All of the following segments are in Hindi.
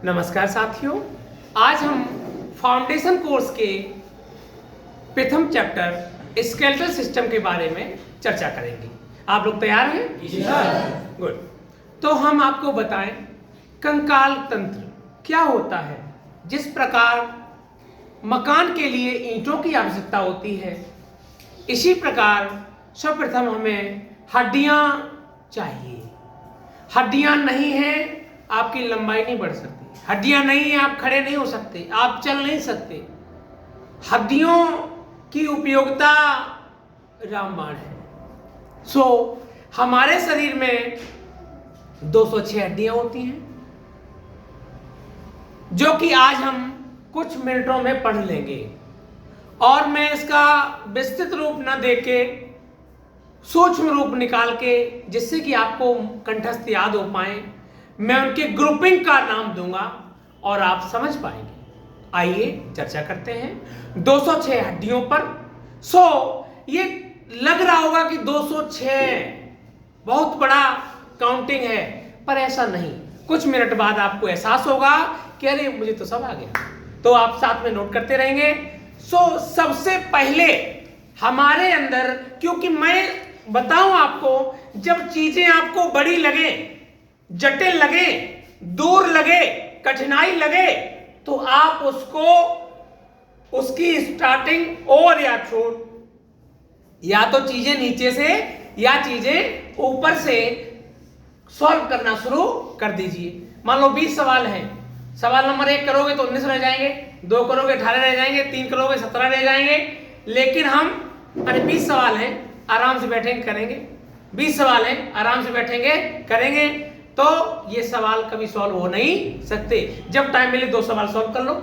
नमस्कार साथियों, आज हम फाउंडेशन कोर्स के प्रथम चैप्टर स्केलेटल सिस्टम के बारे में चर्चा करेंगे। आप लोग तैयार हैं? जी सर। गुड। तो हम आपको बताएं कंकाल तंत्र क्या होता है। जिस प्रकार मकान के लिए ईंटों की आवश्यकता होती है, इसी प्रकार सर्वप्रथम हमें हड्डियां चाहिए। हड्डियां नहीं हैं, आपकी लंबाई नहीं बढ़ सकती। हड्डियां नहीं है, आप खड़े नहीं हो सकते, आप चल नहीं सकते। हड्डियों की उपयोगिता रामबाण है। हमारे शरीर में 206 हड्डियां होती हैं, जो कि आज हम कुछ मिनटों में पढ़ लेंगे। और मैं इसका विस्तृत रूप न देके सूक्ष्म रूप निकाल के, जिससे कि आपको कंठस्थ याद हो पाए, मैं उनके ग्रुपिंग का नाम दूंगा और आप समझ पाएंगे। आइए चर्चा करते हैं 206 हड्डियों पर। ये लग रहा होगा कि 206 बहुत बड़ा काउंटिंग है, पर ऐसा नहीं। कुछ मिनट बाद आपको एहसास होगा कि अरे मुझे तो सब आ गया। तो आप साथ में नोट करते रहेंगे। सबसे पहले हमारे अंदर, क्योंकि मैं बताऊं आपको, जब चीजें आपको बड़ी लगे, जटिल लगे, दूर लगे, कठिनाई लगे, तो आप उसकी स्टार्टिंग और या छोड़, या तो चीजें नीचे से या चीजें ऊपर से सॉल्व करना शुरू कर दीजिए। मान लो 20 सवाल हैं। सवाल नंबर 1 करोगे तो 19 रह जाएंगे, 2 करोगे 18 रह जाएंगे, 3 करोगे 17 रह जाएंगे। लेकिन हम 20 सवाल हैं, आराम से बैठेंगे करेंगे। 20 सवाल हैं, आराम से बैठेंगे करेंगे। तो ये सवाल कभी सॉल्व हो नहीं सकते। जब टाइम मिले 2 सवाल सॉल्व कर लो,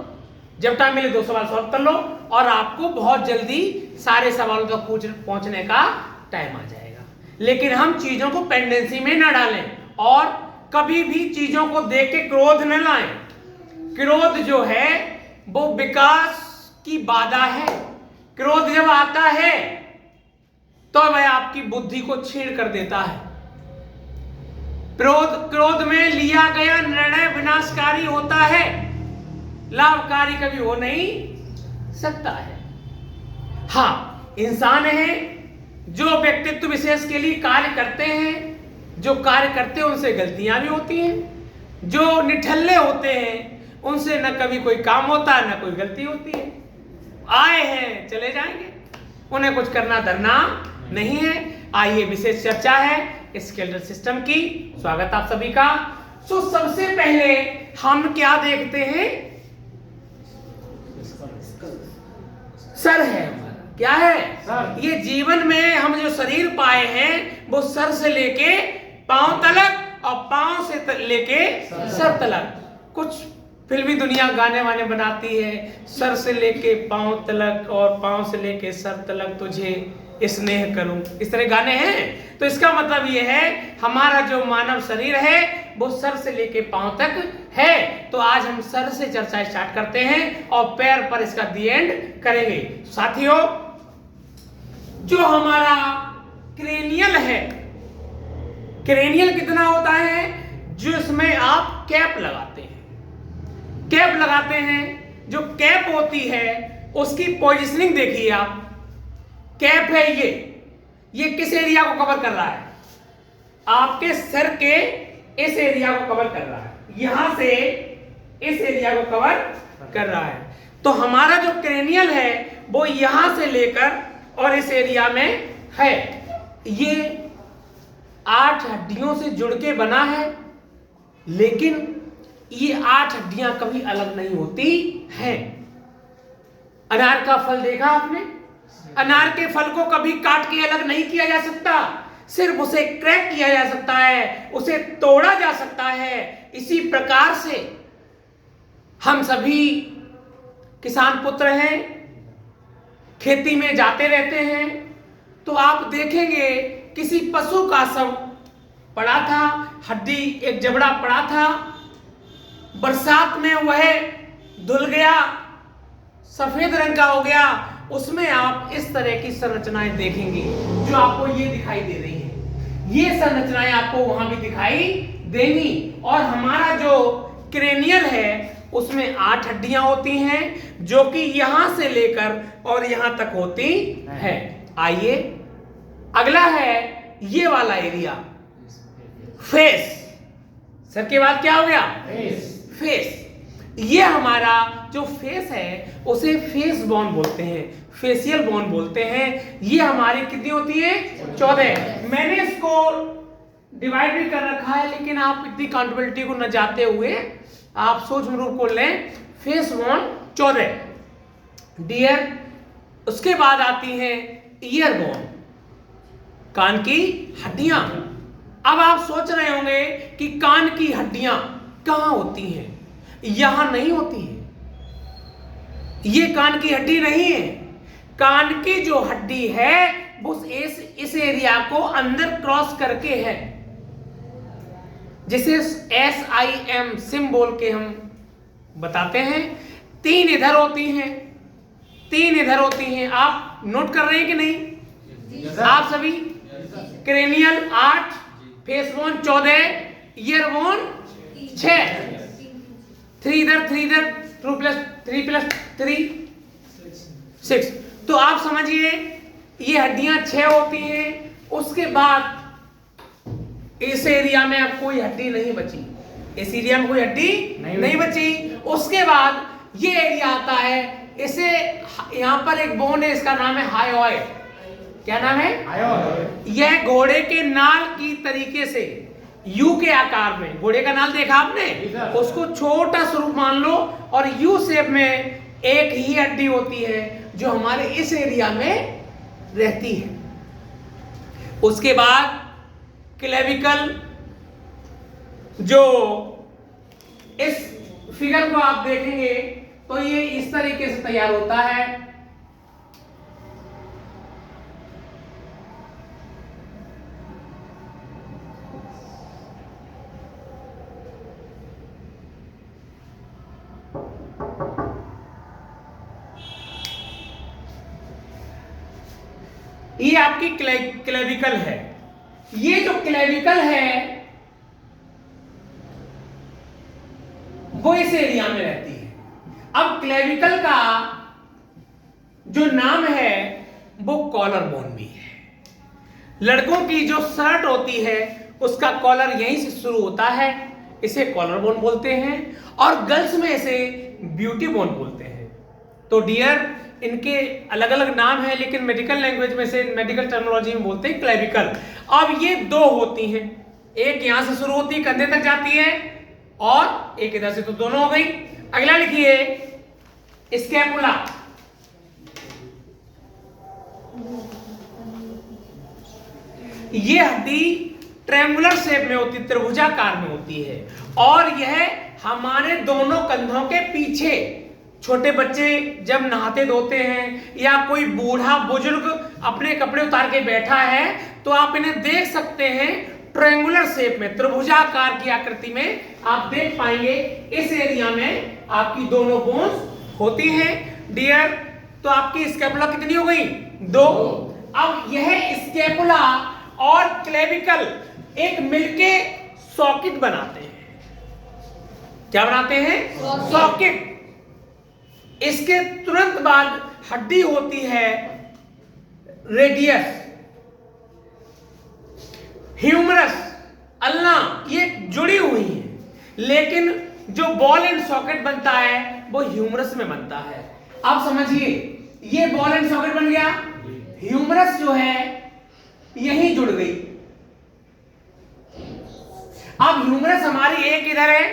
जब टाइम मिले 2 सवाल सॉल्व कर लो, और आपको बहुत जल्दी सारे सवालों तक पहुंचने का टाइम आ जाएगा। लेकिन हम चीजों को पेंडेंसी में ना डालें, और कभी भी चीजों को देख के क्रोध न लाएं। क्रोध जो है वो विकास की बाधा है। क्रोध जब आता है तो वह आपकी बुद्धि को छीन कर देता है। क्रोध में लिया गया निर्णय विनाशकारी होता है, लाभकारी कभी हो नहीं सकता है। हाँ, इंसान है जो व्यक्तित्व विशेष के लिए कार्य करते हैं। जो कार्य करते हैं उनसे गलतियां भी होती हैं। जो निठल्ले होते हैं उनसे न कभी कोई काम होता है, न कोई गलती होती है। आए हैं चले जाएंगे, उन्हें कुछ करना धरना नहीं है। आइए, विशेष चर्चा है स्केलेटल सिस्टम की। स्वागत आप सभी का। सबसे पहले हम क्या देखते हैं? सर है हमारा। क्या है सर? ये जीवन में हम जो शरीर पाए हैं वो सर से लेके पांव तलक और पांव से लेके सर तलक। कुछ फिल्मी दुनिया गाने वाने बनाती है, सर से लेके पांव तलक और पांव से लेके सर तलक तुझे स्नेह करूं, इस तरह गाने हैं। तो इसका मतलब ये है, हमारा जो मानव शरीर है वो सर से लेके पांव तक है। तो आज हम सर से चर्चा स्टार्ट करते हैं और पैर पर इसका दी एंड करेंगे। साथियों, जो हमारा क्रेनियल है, क्रेनियल कितना होता है? जिसमें आप कैप लगाते हैं, कैप लगाते हैं। जो कैप होती है उसकी पोजीशनिंग देखिए आप। कैप है ये किस एरिया को कवर कर रहा है? आपके सर के इस एरिया को कवर कर रहा है, यहां से इस एरिया को कवर कर रहा है। तो हमारा जो क्रेनियल है वो यहां से लेकर और इस एरिया में है। ये 8 हड्डियों से जुड़ के बना है, लेकिन ये 8 हड्डियां कभी अलग नहीं होती हैं। अनार का फल देखा आपने? अनार के फल को कभी काट के अलग नहीं किया जा सकता, सिर्फ उसे क्रैक किया जा सकता है, उसे तोड़ा जा सकता है। इसी प्रकार से हम सभी किसान पुत्र हैं, खेती में जाते रहते हैं। तो आप देखेंगे किसी पशु का शव पड़ा था, हड्डी एक जबड़ा पड़ा था, बरसात में वह धुल गया, सफेद रंग का हो गया। उसमें आप इस तरह की संरचनाएं देखेंगे जो आपको ये दिखाई दे रही हैं। ये संरचनाएं आपको वहां भी दिखाई देंगी। और हमारा जो क्रेनियल है उसमें 8 हड्डियां होती हैं जो कि यहां से लेकर और यहां तक होती है। आइए अगला है ये वाला एरिया, फेस। सर के बाद क्या हो गया? फेस। ये हमारा जो फेस है उसे फेस बोन बोलते हैं, फेशियल बोन बोलते हैं। ये हमारी कितनी होती है? 14। मैंने इसको डिवाइड भी कर रखा है, लेकिन आप इतनी काउंटेबिलिटी को न जाते हुए आप सूक्ष्म रूप को लें। Face bone 14 dear. उसके बाद आती है ईयर बोन, कान की हड्डियां। अब आप सोच रहे होंगे कि कान की हड्डियां कहां होती हैं? यहां नहीं होती है, ये कान की हड्डी नहीं है। कान की जो हड्डी है वो इस एरिया को अंदर क्रॉस करके है, जिसे SIM सिम बोल के हम बताते हैं। 3 इधर होती हैं, 3 इधर होती हैं। आप नोट कर रहे हैं कि नहीं? आप सभी? Cranial 8, face bone 14, year bone 6, 3 इधर 3 इधर, 3 प्लस 3 6। तो आप समझिए ये हड्डियां 6 होती हैं। उसके बाद इस एरिया में अब कोई हड्डी नहीं बची, इस एरिया में कोई हड्डी नहीं बची। उसके बाद ये एरिया आता है, इसे यहां पर एक बोन है, इसका नाम है हायोइड। क्या नाम है? हायोइड। यह घोड़े के नाल की तरीके से यू के आकार में, घोड़े का नाल देखा आपने, उसको छोटा स्वरूप मान लो और यू शेप में एक ही हड्डी होती है जो हमारे इस एरिया में रहती है। उसके बाद क्लेविकल, जो इस फिगर को आप देखेंगे तो ये इस तरीके से तैयार होता है। ये आपकी क्लेविकल है। ये जो क्लेविकल है वो इस एरिया में रहती है। अब क्लेविकल का जो नाम है वो कॉलर बोन भी है। लड़कों की जो शर्ट होती है उसका कॉलर यहीं से शुरू होता है, इसे कॉलर बोन बोलते हैं। और गर्ल्स में इसे ब्यूटी बोन बोलते हैं। तो डियर, इनके अलग अलग नाम है, लेकिन मेडिकल लैंग्वेज में से, मेडिकल टर्मिनोलॉजी में बोलते हैं क्लेविकल। अब ये 2 होती हैं, एक यहां से शुरू होती है, कंधे तक जाती है, और एक इधर से। तो दोनों हो गई। अगला लिखिए स्कैपुला। ये हड्डी ट्रायंगुलर शेप में होती है, त्रिभुजाकार में होती है, और यह हमारे दोनों कंधों के पीछे। छोटे बच्चे जब नहाते धोते हैं या कोई बूढ़ा बुजुर्ग अपने कपड़े उतार के बैठा है तो आप इन्हें देख सकते हैं ट्रायंगुलर शेप में, त्रिभुजाकार की आकृति में आप देख पाएंगे। इस एरिया में आपकी दोनों बोन्स होती हैं डियर। तो आपकी स्कैपुला कितनी हो गई? 2। अब यह स्कैपुला और क्लेविकल एक मिलके सॉकेट बनाते हैं। क्या बनाते हैं? सॉकेट। इसके तुरंत बाद हड्डी होती है रेडियस, ह्यूमरस, अल्ना, ये जुड़ी हुई है। लेकिन जो बॉल एंड सॉकेट बनता है वो ह्यूमरस में बनता है। आप समझिए, ये बॉल एंड सॉकेट बन गया, ह्यूमरस जो है यहीं जुड़ गई। अब ह्यूमरस हमारी एक इधर है,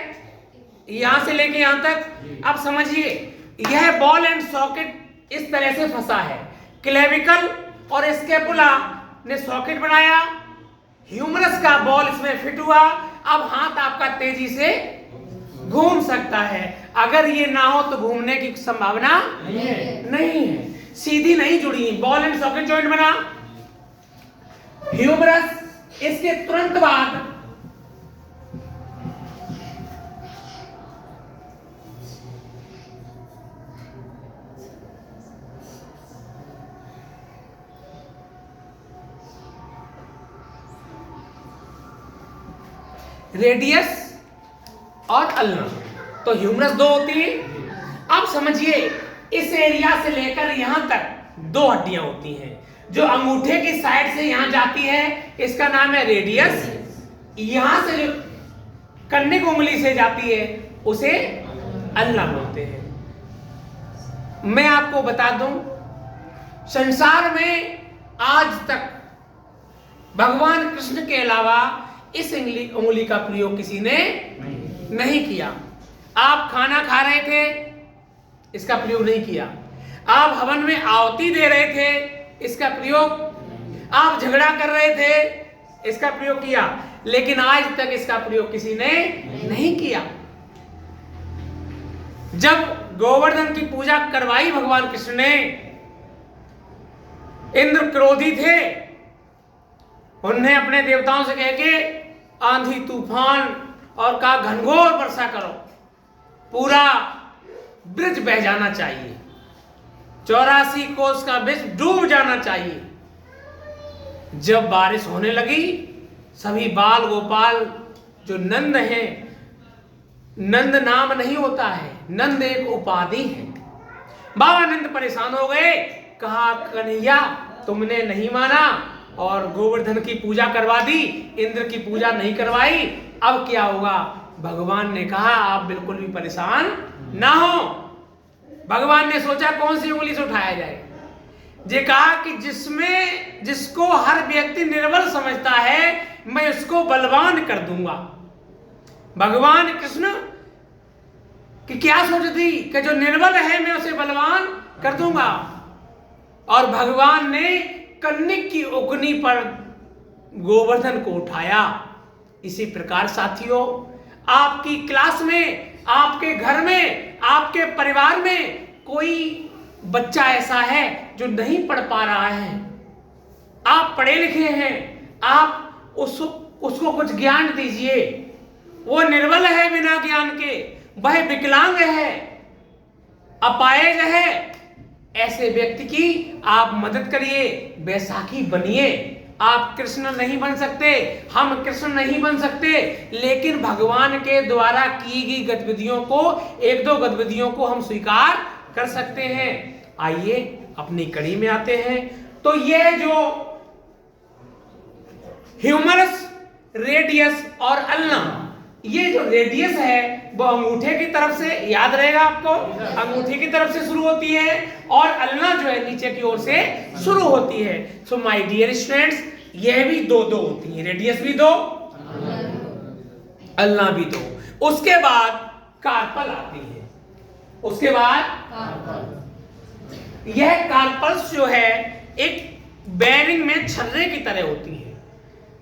यहां से लेके यहां तक। अब समझिए, यह बॉल एंड सॉकेट इस तरह से फंसा है। क्लेविकल और स्कैपुला ने सॉकेट बनाया, ह्यूमरस का बॉल इसमें फिट हुआ। अब हाथ आपका तेजी से घूम सकता है। अगर ये ना हो तो घूमने की संभावना नहीं है। सीधी नहीं जुड़ी, बॉल एंड सॉकेट जॉइंट बना। ह्यूमरस, इसके तुरंत बाद रेडियस और अल्ना। तो ह्यूमरस 2 होती है। अब समझिए इस एरिया से लेकर यहां तक 2 हड्डियां होती हैं। जो अंगूठे की साइड से यहां जाती है इसका नाम है रेडियस। यहां से जो कन्ने की उंगली से जाती है उसे अल्ना बोलते हैं। मैं आपको बता दूं, संसार में आज तक भगवान कृष्ण के अलावा इस उंगली का प्रयोग किसी ने नहीं किया। आप खाना खा रहे थे, इसका प्रयोग नहीं किया। आप हवन में आहुति दे रहे थे, इसका प्रयोग, आप झगड़ा कर रहे थे, इसका प्रयोग किया, लेकिन आज तक इसका प्रयोग किसी ने नहीं किया। जब गोवर्धन की पूजा करवाई भगवान कृष्ण ने, इंद्र क्रोधी थे, उन्हें अपने देवताओं से कह के आंधी तूफान और कहा घनघोर वर्षा करो, पूरा ब्रिज बह जाना चाहिए, 84 कोस का ब्रिज डूब जाना चाहिए। जब बारिश होने लगी, सभी बाल गोपाल जो नंद हैं, नंद नाम नहीं होता है, नंद एक उपाधि है, बाबा नंद परेशान हो गए। कहा कन्हैया तुमने नहीं माना और गोवर्धन की पूजा करवा दी, इंद्र की पूजा नहीं करवाई, अब क्या होगा? भगवान ने कहा आप बिल्कुल भी परेशान ना हो। भगवान ने सोचा कौन सी उंगली से उठाया जाए। जे कहा कि जिसको हर व्यक्ति निर्बल समझता है मैं उसको बलवान कर दूंगा। भगवान कृष्ण की क्या सोच थी कि जो निर्बल है मैं उसे बलवान कर दूंगा। और भगवान ने कन्निक की उगनी पर गोवर्धन को उठाया। इसी प्रकार साथियों, आपकी क्लास में, आपके घर में, आपके परिवार में कोई बच्चा ऐसा है जो नहीं पढ़ पा रहा है, आप पढ़े लिखे हैं, आप उसको कुछ ज्ञान दीजिए। वो निर्बल है बिना ज्ञान के, वह विकलांग है, अपाहिज है, ऐसे व्यक्ति की आप मदद करिए, बैसाखी बनिए। आप कृष्ण नहीं बन सकते, हम कृष्ण नहीं बन सकते, लेकिन भगवान के द्वारा की गई गतिविधियों को, 1-2 गतिविधियों को हम स्वीकार कर सकते हैं। आइए अपनी कड़ी में आते हैं। तो यह जो ह्यूमरस, रेडियस और अल्ना, ये जो रेडियस है वो अंगूठे की तरफ से, याद रहेगा आपको, अंगूठे की तरफ से शुरू होती है और अल्ना जो है नीचे की ओर से शुरू होती है। सो माय डियर स्टूडेंट्स, यह भी 2-2 होती है, रेडियस भी 2, अल्ना भी 2। उसके बाद कार्पल आती है। उसके बाद यह कार्पल्स जो है एक बेरिंग में छर्रे की तरह होती है।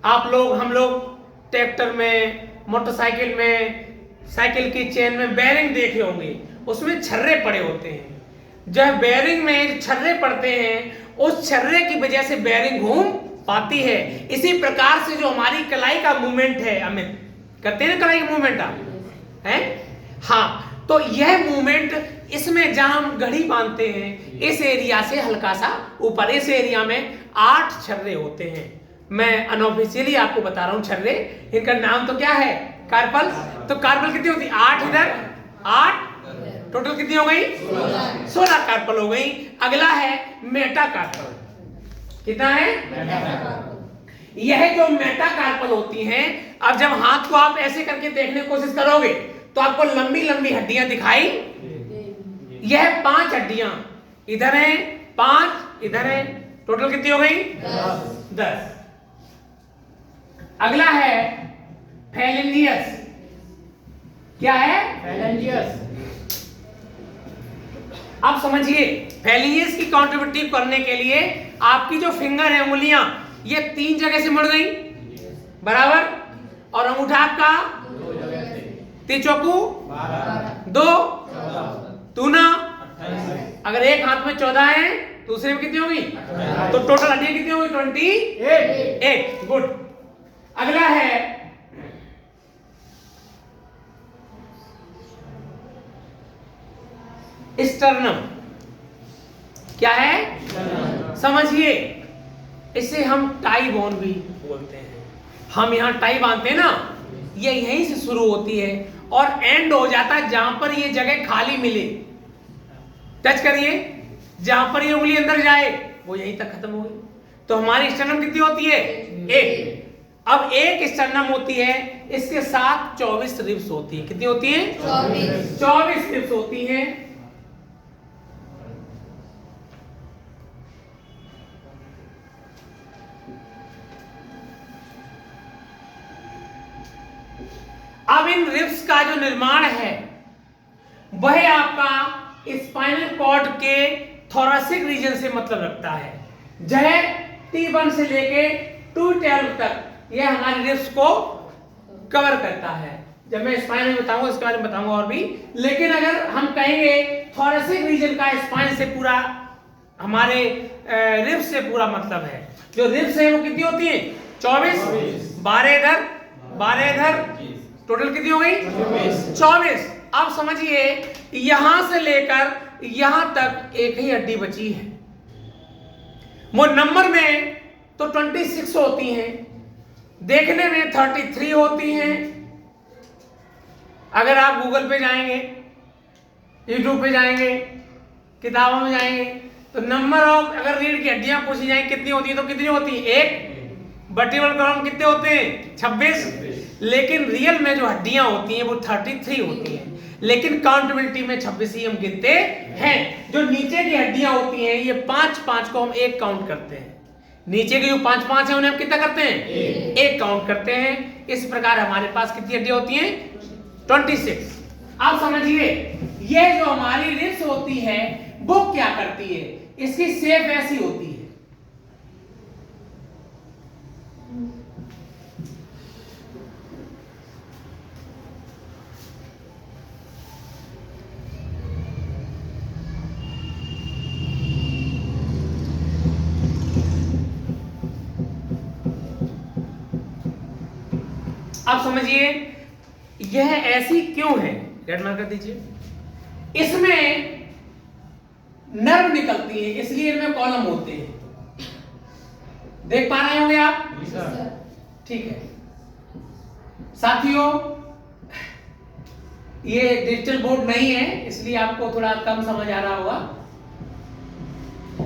आप लोग, हम लोग ट्रैक्टर में, मोटरसाइकिल में, साइकिल की चेन में बेरिंग देखे होंगे, उसमें छर्रे पड़े होते हैं। जब बेरिंग में छर्रे पड़ते हैं, उस छर्रे की वजह से बेरिंग घूम पाती है। इसी प्रकार से जो हमारी कलाई का मूवमेंट है, अमित करते हैं ना कलाई का मूवमेंट आप है, हाँ, तो यह मूवमेंट इसमें जहां हम घड़ी बांधते हैं, इस एरिया से हल्का सा ऊपर, इस एरिया में 8 छर्रे होते हैं। मैं अनऑफिशियली आपको बता रहा हूं छर्रे, इनका नाम तो क्या है? कार्पल। तो कार्पल कितनी होती? 8 इधर, 8, टोटल कितनी हो गई? 16 कार्पल हो गई। अगला है मेटा कार्पल। कितना है? यह जो मेटा कार्पल होती हैं, अब जब हाथ को आप ऐसे करके देखने की कोशिश करोगे तो आपको लंबी लंबी हड्डियां दिखाई। यह 5 हड्डियां इधर हैं, 5 इधर हैं, टोटल कितनी हो गई? 10। अगला है फैलेंजियस। क्या है? फैलेंजियस। अब समझिए, फैलेंजियस की कंट्रीब्यूटिव करने के लिए आपकी जो फिंगर है, उंगलियां, ये 3 जगह से मुड़ गई बराबर, और अंगूठा आपका 3 चौकू 2 दूना, अगर एक हाथ में 14 है, दूसरे में कितनी होगी? तो टोटल हड्डियां कितनी होगी? 28। गुड। अगला है स्टर्नम। क्या है? समझिए, इसे हम टाई बोन भी बोलते हैं। हम यहां टाई बांधते हैं ना, ये यहीं से शुरू होती है और एंड हो जाता है जहां पर ये जगह खाली मिले। टच करिए, जहां पर ये उंगली अंदर जाए वो यहीं तक खत्म हो गई। तो हमारी स्टर्नम कितनी होती है? एक। अब एक स्टर्नम होती है, इसके साथ 24 रिब्स होती है। कितनी होती है? 24 रिब्स होती हैं। अब इन रिब्स का जो निर्माण है वह आपका स्पाइनल कॉर्ड के थोरेसिक रीजन से मतलब रखता है। जह T1 से लेके 212 तक यह हमारी रिब्स को कवर करता है। जब मैं स्पाइन में बताऊंगा इसके बारे में बताऊंगा और भी, लेकिन अगर हम कहेंगे थोरेसिक रीजन का स्पाइन से पूरा हमारे रिब्स से पूरा मतलब है। जो रिब्स है वो कितनी होती है? 24, 12 इधर, 12 इधर, टोटल कितनी हो गई? 24। अब समझिए यहां से लेकर यहां तक एक ही हड्डी बची है। वो नंबर में तो 26 होती हैं, देखने में 33 होती हैं। अगर आप गूगल पे जाएंगे, यूट्यूब पे जाएंगे, किताबों में जाएंगे तो नंबर ऑफ अगर रीढ़ की हड्डियां पूछी जाए कितनी होती है तो कितनी होती है? एक। वर्टिब्रल कॉलम कितने होते हैं? 26। लेकिन रियल में जो हड्डियां होती हैं वो 33 होती हैं, लेकिन काउंटेबिलिटी में 26 ही हम गिनते हैं। जो नीचे की हड्डियां होती हैं ये 5-5 को हम एक काउंट करते हैं। नीचे के जो 5-5 है उन्हें हम कितना करते हैं? एक काउंट करते हैं। इस प्रकार हमारे पास कितनी हड्डियां होती हैं? 26। अब समझिए ये जो हमारी रिब्स होती है वो क्या करती है? इसकी शेप ऐसी होती है। अब समझिए यह ऐसी क्यों है? रेड मार्क कर दीजिए। इसमें नर्व निकलती है इसलिए इनमें कॉलम होते हैं। देख पा रहे होंगे आप? ठीक है साथियों, ये डिजिटल बोर्ड नहीं है इसलिए आपको थोड़ा कम समझ आ रहा होगा।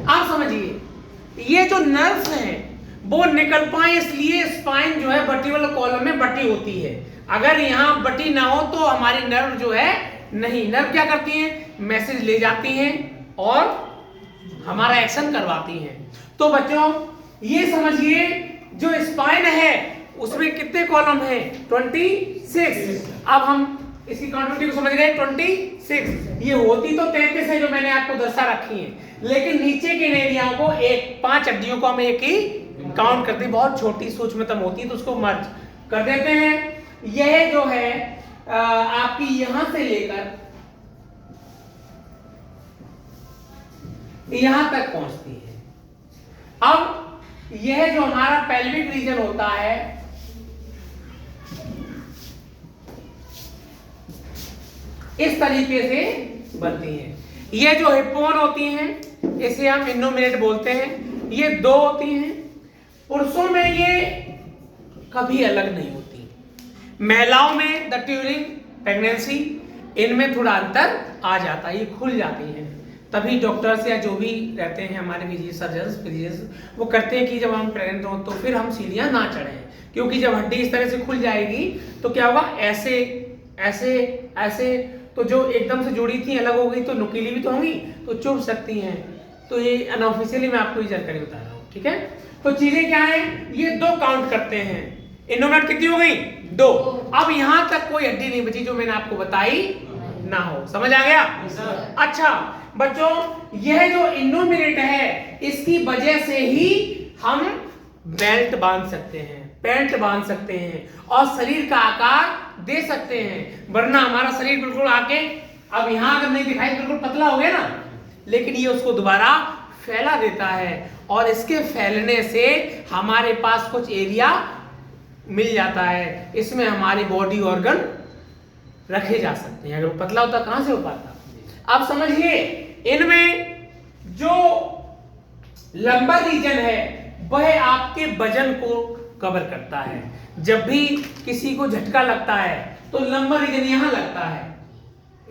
आप समझिए ये जो नर्व्स हैं वो निकल पाए इसलिए स्पाइन जो है वर्टिब्रल कॉलम में बटी होती है। अगर यहां बटी ना हो तो हमारी नर्व जो है नहीं। नर्व क्या करती हैं? मैसेज ले जाती हैं और हमारा एक्शन करवाती हैं। तो बच्चों ये समझिए जो स्पाइन है उसमें कितने कॉलम है? 26। अब हम इसकी क्वांटिटी को समझ गए 26। ये होती तो 33 है जो मैंने आपको दर्शा रखी है, लेकिन नीचे के एरियाओं को 5 हड्डियों को हम एक ही काउंट करते हैं। बहुत छोटी सूक्ष्मतम होती है तो उसको मर्ज कर देते हैं। यह जो है आपकी यहां से लेकर यहां तक पहुंचती है। अब यह जो हमारा पेल्विक रीजन होता है इस तरीके से बनती है। ये जो हिप्पोन होती हैं इसे हम इनोमिनेट बोलते हैं। ये 2 होती हैं। पुरुषों में ये कभी अलग नहीं होती। महिलाओं में द ड्यूरिंग प्रेगनेंसी इनमें थोड़ा अंतर आ जाता है, ये खुल जाती हैं। तभी डॉक्टर्स या जो भी रहते हैं हमारे सर्जन्स वो करते हैं कि जब हम प्रेग्नेंट हो तो फिर हम सीढ़ियां ना चढ़ें, क्योंकि जब हड्डी इस तरह से खुल जाएगी तो क्या होगा? ऐसे ऐसे ऐसे तो जो एकदम से जुड़ी थी अलग हो गई तो नुकीली भी तो होंगी तो चुभ सकती हैं। तो ये अनऑफिशियली मैं आपको ये जानकारी बता रहा हूँ, ठीक है? तो चीजें क्या है? ये 2 काउंट करते हैं। इनोमिनेट कितनी हो गई? 2। अब यहां तक कोई हड्डी नहीं बची जो मैंने आपको बताई ना हो। समझ आ गया? अच्छा बच्चों यह जो इनोमिनेट है इसकी वजह से ही हम बेल्ट बांध सकते हैं, पैंट बांध सकते हैं और शरीर का आकार दे सकते हैं। वरना हमारा शरीर बिल्कुल आके अब यहां अगर नहीं दिखाई बिल्कुल पतला हो गया ना, लेकिन ये उसको दोबारा फैला देता है और इसके फैलने से हमारे पास कुछ एरिया मिल जाता है। इसमें हमारी बॉडी ऑर्गन रखे जा सकते हैं। अगर वो पतला होता कहां से हो पाता? अब समझिए इनमें जो लंबर रीजन है वह आपके वजन को कवर करता है। जब भी किसी को झटका लगता है तो लंबर रीजन यहाँ लगता है,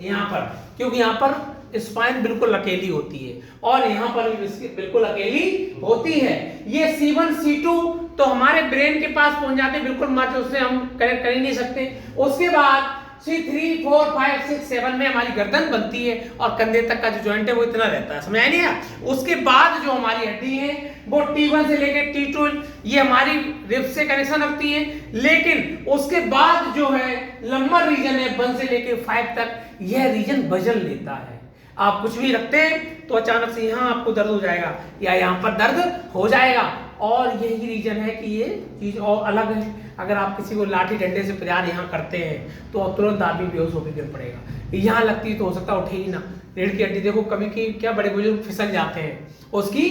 यहाँ पर, क्योंकि यहाँ पर स्पाइन बिल्कुल अकेली होती है और यहाँ पर भी बिल्कुल अकेली होती है। ये C1 C2 तो हमारे ब्रेन के पास पहुंच जाते हैं बिल्कुल मत, उससे हम कनेक्ट कर ही नहीं सकते। उसके बाद C3 4 5 6 7 में हमारी गर्दन बनती है और कंधे तक का जो जॉइंट है वो इतना रहता है, समझ नहीं आया। उसके बाद जो हमारी हड्डी है वो T1 से लेके T2 ये हमारी रिब्स से कनेक्शन रखती है, लेकिन उसके बाद जो है लंबर रीजन है 1 से लेके 5 तक, यह रीजन वजन लेता है। आप कुछ भी रखते हैं तो अचानक से यहाँ आपको दर्द हो जाएगा या यहाँ पर दर्द हो जाएगा, और यही रीजन है कि ये चीज और अलग है। अगर आप किसी को लाठी डंडे से प्रहार यहाँ करते हैं तो तुरंत आदमी बेहोश होकर गिर पड़ेगा, यहाँ लगती है तो हो सकता है उठे ही ना। रीढ़ की हड्डी देखो कभी की क्या बड़े बुजुर्ग फिसल जाते हैं, उसकी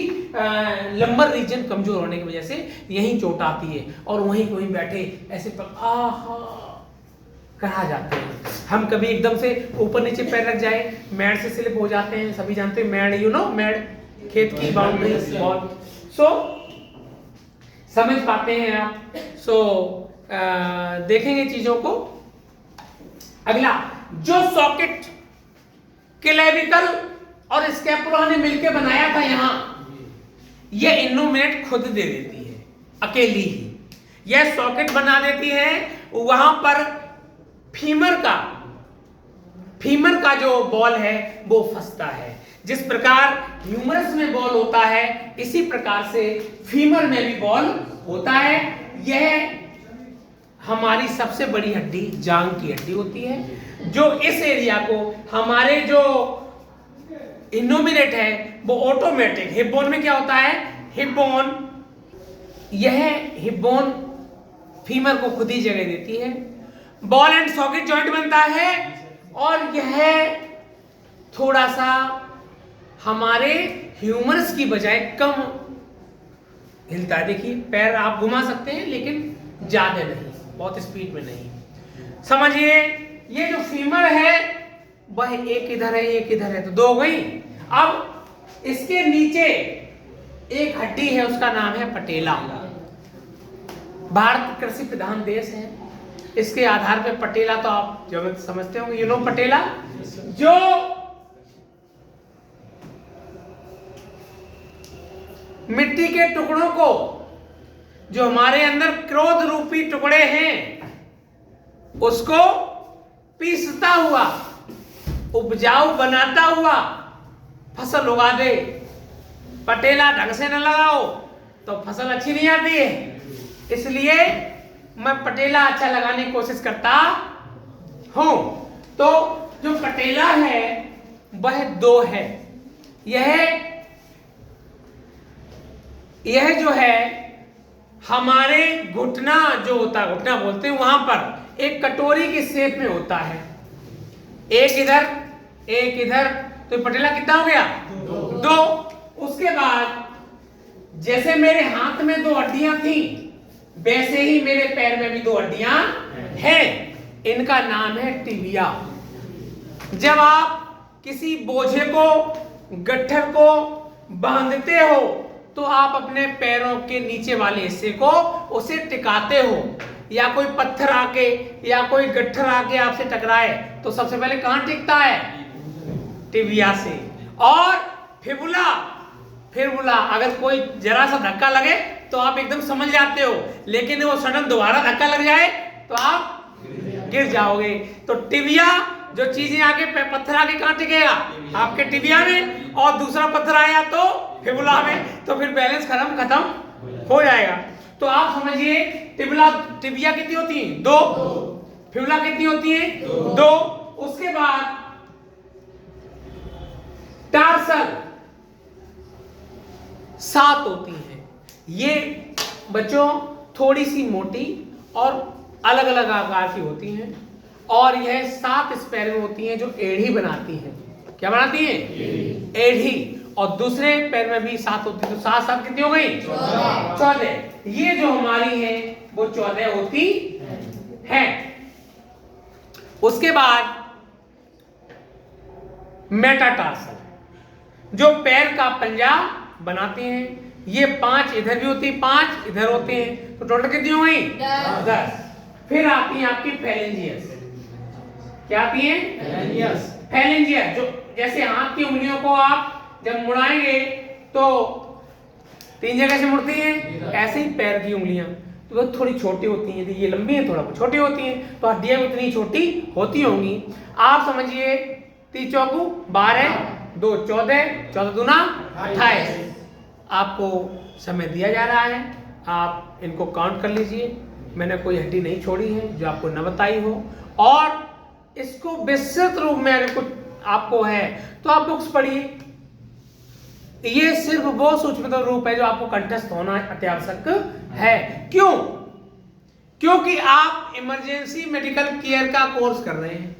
लंबर रीजन कमजोर होने की वजह से यही चोट आती है और वहीं बैठे ऐसे कहा जाते हैं। हम कभी एकदम से ऊपर नीचे पैर रख जाए, मैड से स्लिप हो जाते हैं, सभी जानते हैं मैड, यू नो मैड, खेत की बाउंड्री बॉल। सो समझ पाते हैं आप। सो देखेंगे चीजों को। अगला जो सॉकेट क्लेविकल और स्कैपुला ने मिलकर बनाया था, यहाँ ये इन्नोमिनेट खुद दे देती है अकेली ही, यह सॉकेट बना देती है। वहां पर फीमर का जो बॉल है वो फंसता है। जिस प्रकार ह्यूमरस में बॉल होता है इसी प्रकार से फीमर में भी बॉल होता है। यह हमारी सबसे बड़ी हड्डी जांग की हड्डी होती है, जो इस एरिया को हमारे जो इनोमिनेट है वो ऑटोमेटिक हिप बोन में क्या होता है, हिप बोन फीमर को खुद ही जगह देती है। बॉल एंड सॉकेट जॉइंट बनता है और यह थोड़ा सा हमारे ह्यूमरस की बजाय कम हिलता है। देखिए पैर आप घुमा सकते हैं लेकिन ज्यादा नहीं, बहुत स्पीड में नहीं। समझिए ये जो फीमर है वह एक इधर है एक इधर है, तो दो गई। अब इसके नीचे एक हड्डी है, उसका नाम है पटेला। भारत कृषि प्रधान देश है, इसके आधार पे पटेला तो आप जब समझते होंगे, यू नो पटेला, जो मिट्टी के टुकड़ों को, जो हमारे अंदर क्रोध रूपी टुकड़े हैं, उसको पीसता हुआ, उपजाऊ बनाता हुआ फसल उगा दे। पटेला ढंग से न लगाओ तो फसल अच्छी नहीं आती है, इसलिए मैं पटेला अच्छा लगाने की कोशिश करता हूं। तो जो पटेला है वह दो है। यह जो है हमारे घुटना जो होता है, घुटना बोलते हैं, वहां पर एक कटोरी की शेप में होता है, एक इधर एक इधर, तो पटेला कितना हो गया, दो। उसके बाद जैसे मेरे हाथ में दो हड्डियां थी वैसे ही मेरे पैर में भी दो हड्डियां हैं, इनका नाम है टिबिया। जब आप किसी बोझे को, गट्ठर को बांधते हो तो आप अपने पैरों के नीचे वाले हिस्से को उसे टिकाते हो, या कोई पत्थर आके या कोई गट्ठर आके आपसे टकराए तो सबसे पहले कहां टिकता है, टिबिया से। और फिबुला अगर कोई जरा सा धक्का लगे तो आप एकदम समझ जाते हो, लेकिन वो सडन दोबारा धक्का लग जाए तो आप गिर जाओगे। तो टिबिया जो चीजें आके पत्थर आके कहां टिकेगा, आपके टिबिया में, और दूसरा पत्थर आया तो फिबुला में, तो फिर बैलेंस खत्म हो जाएगा। तो आप समझिए टिबिया कितनी होती है, दो। फिबुला कितनी होती है, दो। उसके बाद टार्सल 7 होती है। ये बच्चों थोड़ी सी मोटी और अलग अलग आकार की होती हैं, और यह 7 इस पैर में होती हैं जो एड़ी बनाती हैं। क्या बनाती हैं, एड़ी। और दूसरे पैर में भी 7 होती है, तो 7 7 कितनी हो गई, 14। ये जो हमारी है वो 14 होती है। उसके बाद मेटाटार्सल जो पैर का पंजा बनाते हैं, ये 5 इधर भी होती है, 5 इधर होते हैं, तो टोटल कितनी हो गई, 10। फिर आती है आपकी फैलेंजियस। क्या आती है? फेलेंजियस। जो जैसे हाथ की उंगलियों को आप जब मुड़ाएंगे तो 3 जगह से मुड़ती हैं, ऐसे ही पैर की उंगलियां तो वो थोड़ी छोटी होती हैं, ये लंबी है, थोड़ा छोटी होती हैं, तो हड्डियां उतनी छोटी होती होंगी। आप समझिए 3 चौकू 12, 2 14, 14 दूना 28। आपको समय दिया जा रहा है, आप इनको काउंट कर लीजिए। मैंने कोई हड्डी नहीं छोड़ी है जो आपको न बताई हो, और इसको विस्तृत रूप में अगर कुछ आपको है तो आप बुक्स पढ़िए। ये सिर्फ वो सूक्ष्म रूप है जो आपको कंठस्थ होना अत्यावश्यक है। क्यों? क्योंकि आप इमरजेंसी मेडिकल केयर का कोर्स कर रहे हैं।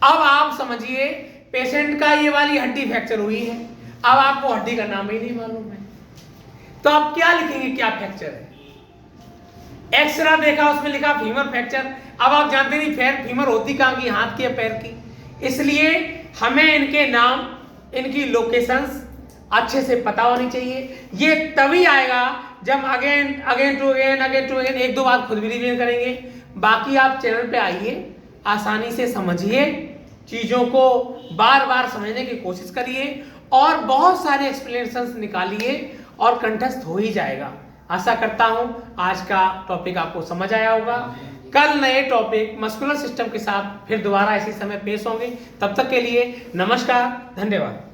अब आप समझिए पेशेंट का ये वाली हड्डी फ्रैक्चर हुई है, अब आपको हड्डी का नाम ही नहीं मालूम है, तो आप क्या लिखेंगे क्या फ्रैक्चर है? एक्सरे देखा, उसमें लिखा फीमर फ्रैक्चर। अब आप जानते नहीं फीमर होती कहाँ की, हाथ की या पैर की। इसलिए हमें इनके नाम, इनकी लोकेशंस अच्छे से पता होनी चाहिए। ये तभी आएगा जब अगेन टू अगेन 1-2 बार खुद भी रिवीजन करेंगे। बाकी आप चैनल पे आइए, आसानी से समझिए, चीज़ों को बार बार समझने की कोशिश करिए और बहुत सारे एक्सप्लेनेशंस निकालिए और कंठस्थ हो ही जाएगा। आशा करता हूं आज का टॉपिक आपको समझ आया होगा। कल नए टॉपिक मस्कुलर सिस्टम के साथ फिर दोबारा इसी समय पेश होंगे। तब तक के लिए नमस्कार, धन्यवाद।